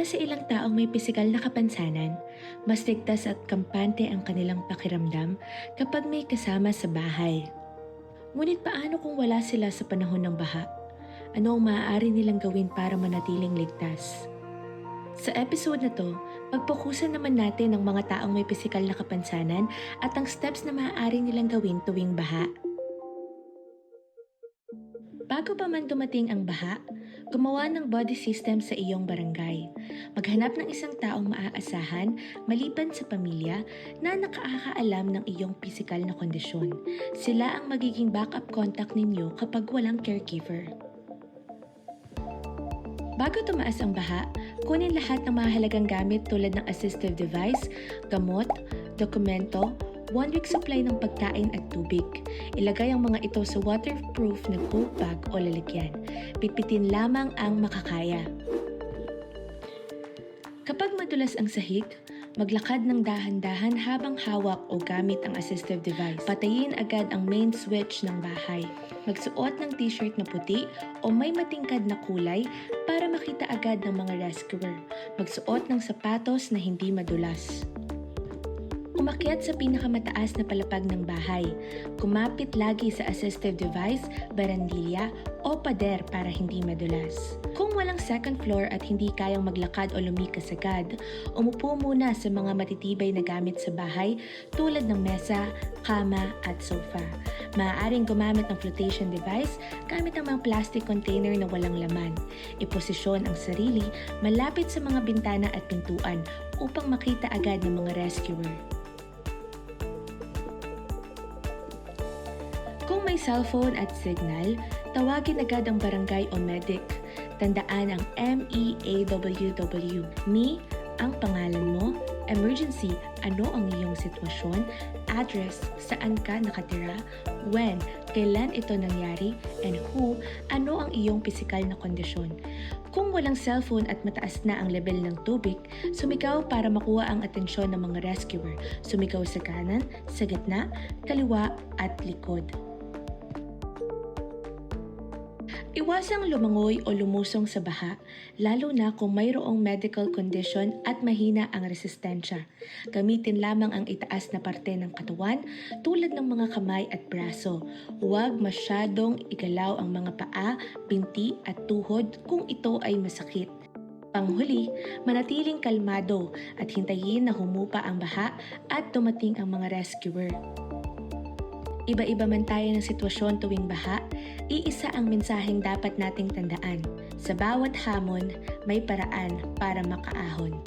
Para sa ilang taong may pisikal na kapansanan, mas ligtas at kampante ang kanilang pakiramdam kapag may kasama sa bahay. Ngunit paano kung wala sila sa panahon ng baha? Ano ang maaari nilang gawin para manatiling ligtas? Sa episode na to, pagpokusan naman natin ang mga taong may pisikal na kapansanan at ang steps na maaari nilang gawin tuwing baha. Bago pa man dumating ang baha, gumawa ng body system sa iyong barangay. Maghanap ng isang taong maaasahan maliban sa pamilya na nakakaalam ng iyong pisikal na kondisyon. Sila ang magiging backup contact ninyo kapag walang caregiver. Bago tumaas ang baha, kunin lahat ng mahalagang gamit tulad ng assistive device, gamot, dokumento, 1-week supply ng pagkain at tubig. Ilagay ang mga ito sa waterproof na go bag o lalagyan. Pitpitin lamang ang makakaya. Kapag madulas ang sahig, maglakad ng dahan-dahan habang hawak o gamit ang assistive device. Patayin agad ang main switch ng bahay. Magsuot ng t-shirt na puti o may matingkad na kulay para makita agad ng mga rescuer. Magsuot ng sapatos na hindi madulas. Umakyat sa pinakamataas na palapag ng bahay. Kumapit lagi sa assistive device, barandilya o pader para hindi madulas. Kung walang second floor at hindi kayang maglakad o lumikas agad, umupo muna sa mga matitibay na gamit sa bahay tulad ng mesa, kama at sofa. Maaaring gumamit ng flotation device gamit ang mga plastic container na walang laman. Iposisyon ang sarili malapit sa mga bintana at pintuan upang makita agad ng mga rescuer. Kung may cellphone at signal, tawagin agad ang barangay o medic. Tandaan ang MEAWW. Me, ang pangalan mo, emergency, ano ang iyong sitwasyon, address, saan ka nakatira, when, kailan ito nangyari, and who, ano ang iyong pisikal na kondisyon. Kung walang cellphone at mataas na ang level ng tubig, sumigaw para makuha ang atensyon ng mga rescuer. Sumigaw sa kanan, sa gitna, kaliwa at likod. Iwasang lumangoy o lumusong sa baha, lalo na kung mayroong medical condition at mahina ang resistensya. Gamitin lamang ang itaas na parte ng katawan tulad ng mga kamay at braso. Huwag masyadong igalaw ang mga paa, binti at tuhod kung ito ay masakit. Panghuli, manatiling kalmado at hintayin na humupa ang baha at dumating ang mga rescuer. Iba-iba man tayo ng sitwasyon tuwing baha, iisa ang mensaheng dapat nating tandaan. Sa bawat hamon, may paraan para makaahon.